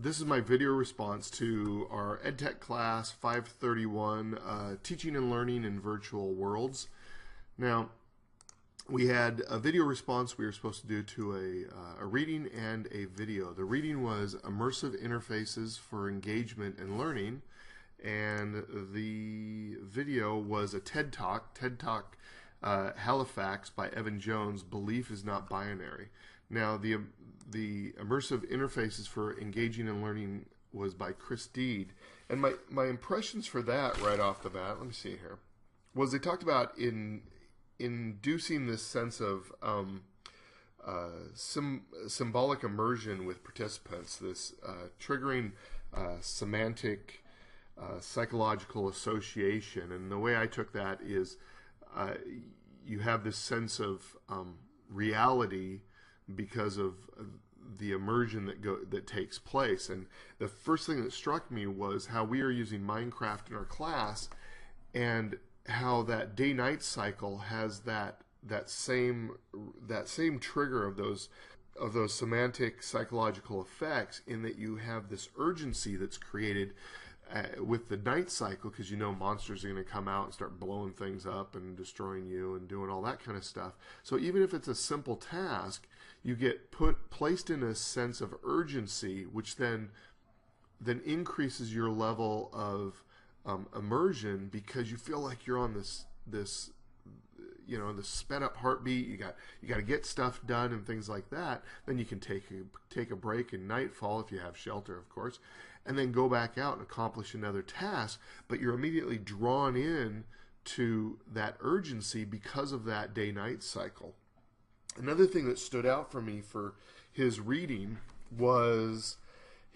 This is my video response to our EdTech class 531, Teaching and Learning in Virtual Worlds. Now, we had a video response we were supposed to do to a reading and a video. The reading was Immersive Interfaces for Engagement and Learning, and the video was a TED Talk, Halifax by Evan Jones, Belief is Not Binary. Now, the Immersive Interfaces for Engaging and Learning was by Chris Deed. And my impressions for that right off the bat, let me see here, was they talked about inducing this sense of symbolic immersion with participants, this triggering semantic psychological association. And the way I took that is you have this sense of reality because of the immersion that takes place. And the first thing that struck me was how we are using Minecraft in our class, and how that day-night cycle has that same trigger of those semantic psychological effects, in that you have this urgency that's created with the night cycle, because you know monsters are going to come out and start blowing things up and destroying you and doing all that kind of stuff. So even if it's a simple task, you get placed in a sense of urgency, which then increases your level of immersion, because you feel like you're on this sped up heartbeat. You got to get stuff done and things like that. Then you can take a break in nightfall if you have shelter, of course, and then go back out and accomplish another task. But you're immediately drawn in to that urgency because of that day-night cycle. Another thing that stood out for me for his reading was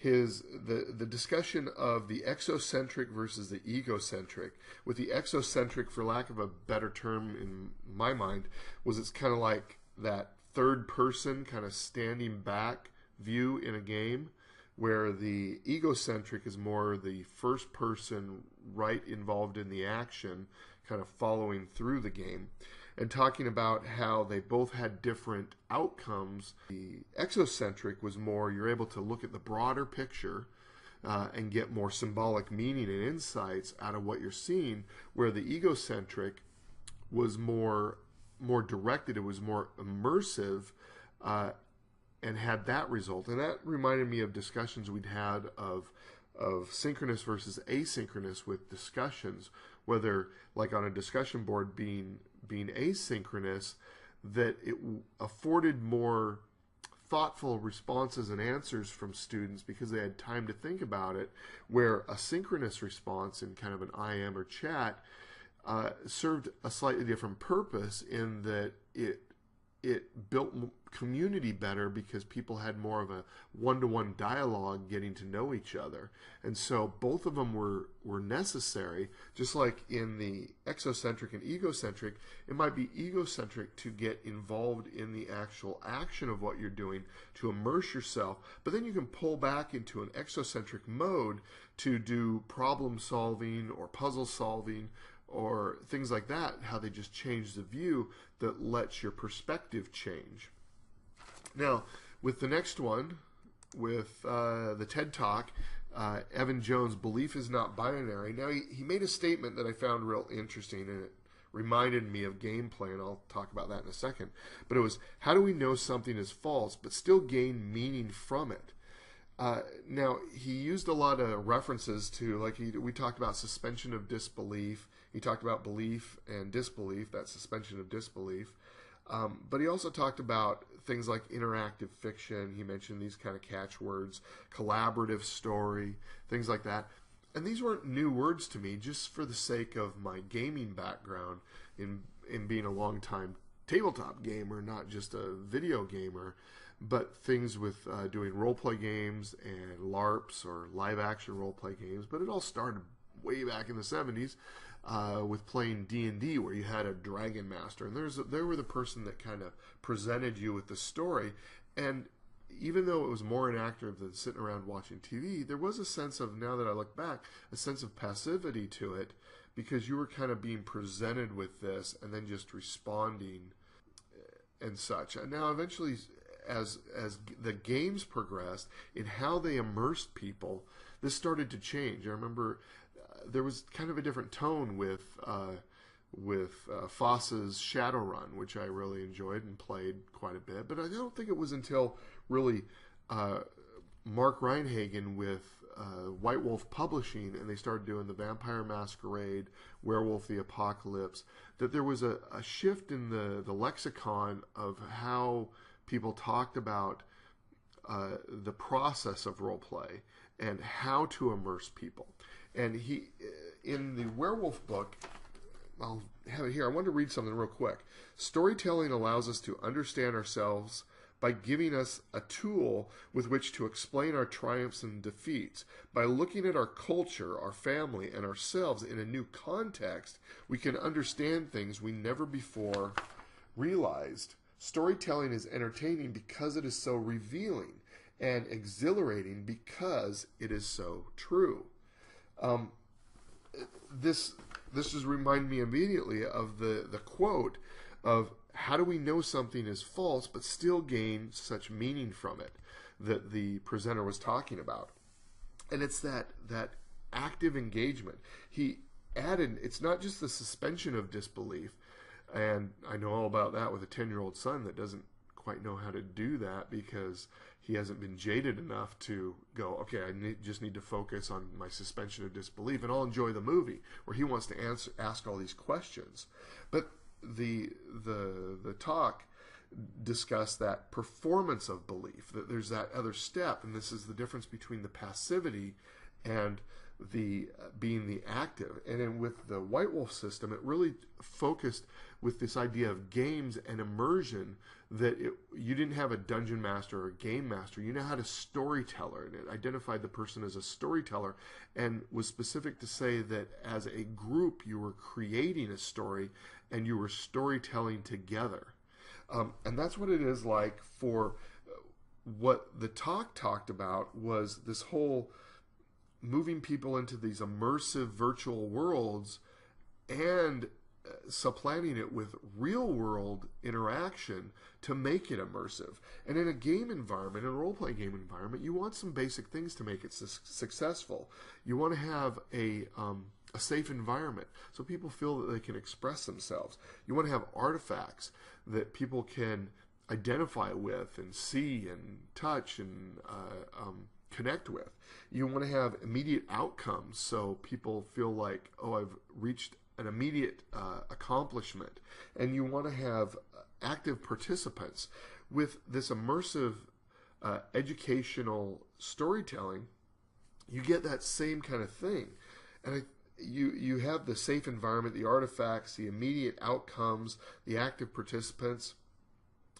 the discussion of the exocentric versus the egocentric. With the exocentric, for lack of a better term in my mind, was it's kind of like that third person kind of standing back view in a game, where the egocentric is more the first person right involved in the action, kind of following through the game. And talking about how they both had different outcomes. The exocentric was more, you're able to look at the broader picture and get more symbolic meaning and insights out of what you're seeing, where the egocentric was more directed, it was more immersive, and had that result. And that reminded me of discussions we'd had of synchronous versus asynchronous with discussions, whether like on a discussion board being asynchronous, that it afforded more thoughtful responses and answers from students because they had time to think about it, where a synchronous response in kind of an IM or chat served a slightly different purpose, in that it built community better because people had more of a one-to-one dialogue getting to know each other. And so both of them were necessary. Just like in the exocentric and egocentric, it might be egocentric to get involved in the actual action of what you're doing, to immerse yourself, but then you can pull back into an exocentric mode to do problem solving or puzzle solving or things like that, how they just change the view that lets your perspective change. Now, with the next one, with the TED Talk, Evan Jones, Belief is Not Binary. Now, he made a statement that I found real interesting, and it reminded me of gameplay, and I'll talk about that in a second. But it was, how do we know something is false but still gain meaning from it? Now, he used a lot of references to, like we talked about suspension of disbelief. He talked about belief and disbelief, that suspension of disbelief. But he also talked about things like interactive fiction. He mentioned these kind of catchwords, collaborative story, things like that. And these weren't new words to me, just for the sake of my gaming background in being a long-time tabletop gamer, not just a video gamer, but things with doing role-play games and LARPs, or live-action role-play games. But it all started way back in the 70s with playing D&D, where you had a dragon master, and they were the person that kind of presented you with the story. And even though it was more inactive than sitting around watching TV, there was a sense of, now that I look back, a sense of passivity to it, because you were kind of being presented with this and then just responding and such. And now eventually, as the games progressed in how they immersed people, this started to change. I remember there was kind of a different tone with Foss's Shadowrun, which I really enjoyed and played quite a bit. But I don't think it was until really Mark Reinhagen with White Wolf Publishing, and they started doing the Vampire Masquerade, Werewolf the Apocalypse, that there was a shift in the lexicon of how people talked about the process of role play and how to immerse people. And he, in the Werewolf book, I'll have it here. I want to read something real quick. Storytelling allows us to understand ourselves by giving us a tool with which to explain our triumphs and defeats. By looking at our culture, our family, and ourselves in a new context, we can understand things we never before realized. Storytelling is entertaining because it is so revealing, and exhilarating because it is so true. This just reminded me immediately of the quote of, how do we know something is false but still gain such meaning from it, that the presenter was talking about. And it's that active engagement. He added, it's not just the suspension of disbelief, and I know all about that with a 10-year-old son that doesn't quite know how to do that because he hasn't been jaded enough to go, okay, just need to focus on my suspension of disbelief, and I'll enjoy the movie, where he wants to ask all these questions. But the talk discussed that performance of belief, that there's that other step, and this is the difference between the passivity and the being the active. And then with the White Wolf system, it really focused with this idea of games and immersion, that you didn't have a dungeon master or a game master. You had a storyteller, and it identified the person as a storyteller, and was specific to say that as a group you were creating a story and you were storytelling together. And that's what it is like for what the talk talked about, was this whole moving people into these immersive virtual worlds and supplanting it with real world interaction to make it immersive. And in a game environment, in a role-playing game environment, you want some basic things to make it successful. You want to have a safe environment so people feel that they can express themselves. You want to have artifacts that people can identify with and see and touch and connect with. You want to have immediate outcomes so people feel like, oh, I've reached an immediate accomplishment. And you want to have active participants. With this immersive educational storytelling, you get that same kind of thing. And you have the safe environment, the artifacts, the immediate outcomes, the active participants.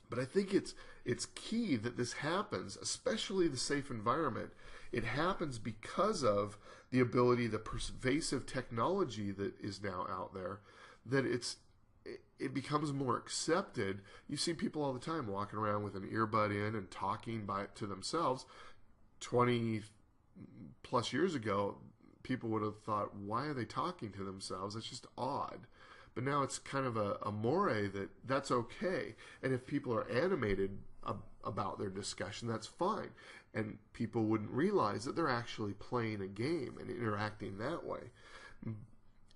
But I think it's key that this happens, especially the safe environment. It happens because of the ability, the pervasive technology that is now out there, that it becomes more accepted. You see people all the time walking around with an earbud in and talking to themselves. 20 plus years ago, people would have thought, why are they talking to themselves? It's just odd. But now it's kind of a moray that's okay. And if people are animated about their discussion, that's fine. And people wouldn't realize that they're actually playing a game and interacting that way.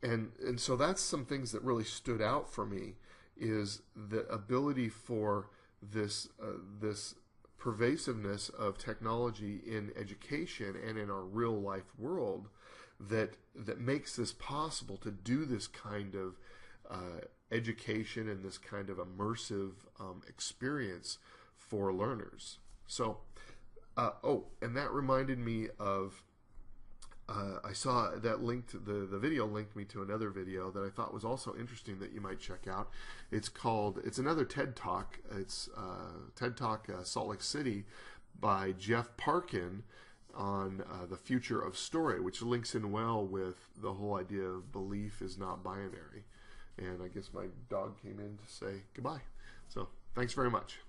And so that's some things that really stood out for me, is the ability for this pervasiveness of technology in education and in our real life world that makes this possible to do this kind of education and this kind of immersive experience for learners. So, and that reminded me of, I saw that the video linked me to another video that I thought was also interesting that you might check out. It's another TED Talk. It's TED Talk Salt Lake City by Jeff Parkin on the future of story, which links in well with the whole idea of belief is not binary. And I guess my dog came in to say goodbye. So thanks very much.